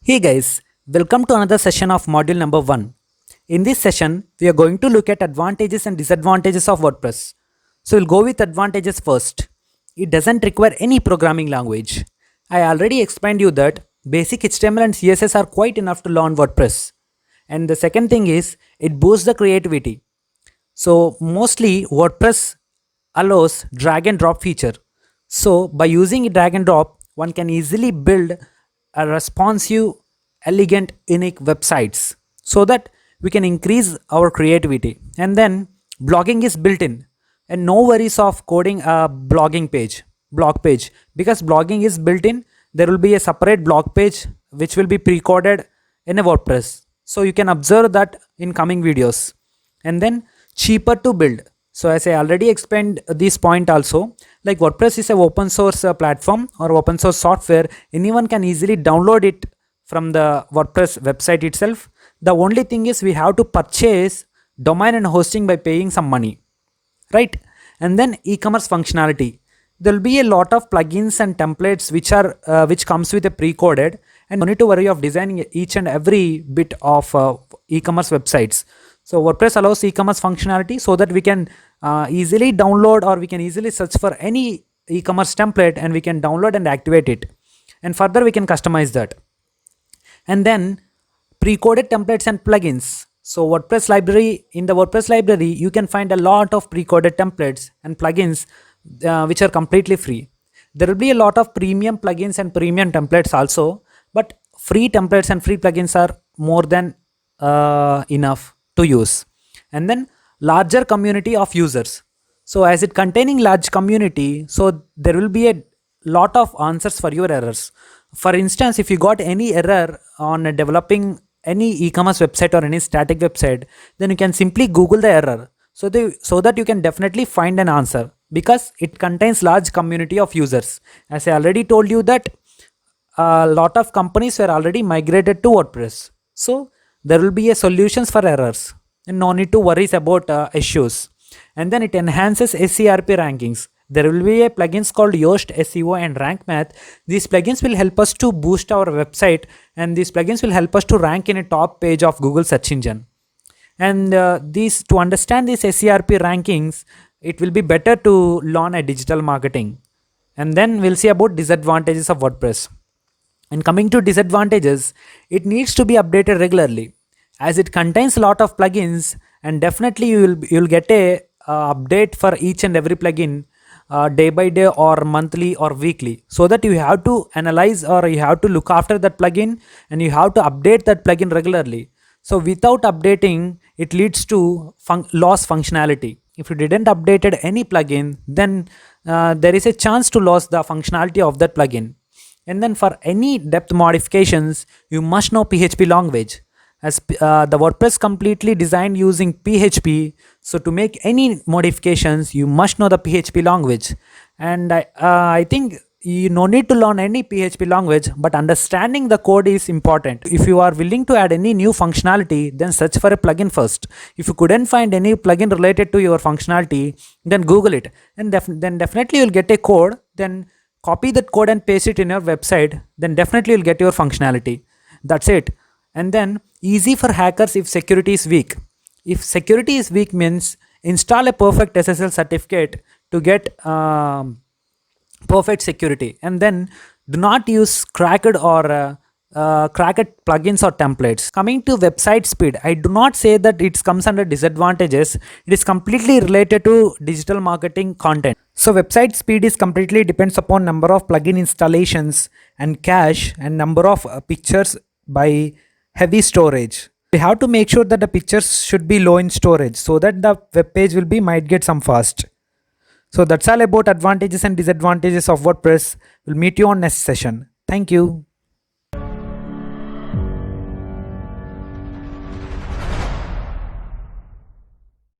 Hey guys, welcome to another session of module number 1. In this session, we are going to look at advantages and disadvantages of WordPress. So we'll go with advantages first. It doesn't require any programming language. I already explained you that basic HTML and CSS are quite enough to learn WordPress. And the second thing is, it boosts the creativity. So mostly WordPress allows drag and drop feature. So by using drag and drop, one can easily build a responsive, elegant, unique websites so that we can increase our creativity. And then blogging is built in and no worries of coding a blog page, because blogging is built in. There will be a separate blog page which will be pre-coded in a WordPress. So you can observe that in coming videos. And then cheaper to build. So as I already explained this point also, like WordPress is a open source platform or open source software. Anyone can easily download it from the WordPress website itself. The only thing is we have to purchase domain and hosting by paying some money, right? And then e-commerce functionality. There will be a lot of plugins and templates which comes with a pre-coded, and no need to worry of designing each and every bit of e-commerce websites. So WordPress allows e-commerce functionality so that we can easily download, or we can easily search for any e-commerce template and we can download and activate it. And further we can customize that. And then pre-coded templates and plugins. So in the WordPress library, you can find a lot of pre-coded templates and plugins which are completely free. There will be a lot of premium plugins and premium templates also, but free templates and free plugins are more than enough to use. And then larger community of users. So as it containing large community, so there will be a lot of answers for your errors. For instance, if you got any error on developing any e-commerce website or any static website, then you can simply Google the error so that you can definitely find an answer, because it contains large community of users. As I already told you that a lot of companies were already migrated to WordPress. So there will be a solutions for errors and no need to worry about issues. And then it enhances SERP rankings. There will be a plugins called Yoast SEO and Rank Math. These plugins will help us to boost our website, and these plugins will help us to rank in a top page of Google search engine. And to understand these SERP rankings, it will be better to learn a digital marketing. And then we'll see about disadvantages of WordPress. And coming to disadvantages, it needs to be updated regularly, as it contains a lot of plugins, and definitely you'll get a update for each and every plugin day by day or monthly or weekly, so that you have to analyze or you have to look after that plugin and you have to update that plugin regularly. So without updating, it leads to loss functionality. If you didn't updated any plugin, then there is a chance to lose the functionality of that plugin. And then for any depth modifications, you must know PHP language, as the WordPress completely designed using PHP. So to make any modifications, you must know the PHP language. And I think you no need to learn any PHP language, but understanding the code is important. If you are willing to add any new functionality, then search for a plugin first. If you couldn't find any plugin related to your functionality, then Google it, and then definitely you'll get a code. Then copy that code and paste it in your website, then definitely you'll get your functionality. That's it. And then easy for hackers if security is weak. If security is weak means install a perfect SSL certificate to get perfect security. And then do not use cracked plugins or templates. Coming to website speed, I do not say that it comes under disadvantages. It is completely related to digital marketing content. So website speed is completely depends upon number of plugin installations and cache and number of pictures by heavy storage. We have to make sure that the pictures should be low in storage so that the web page might get some fast. So that's all about advantages and disadvantages of WordPress. We'll meet you on next session. Thank you.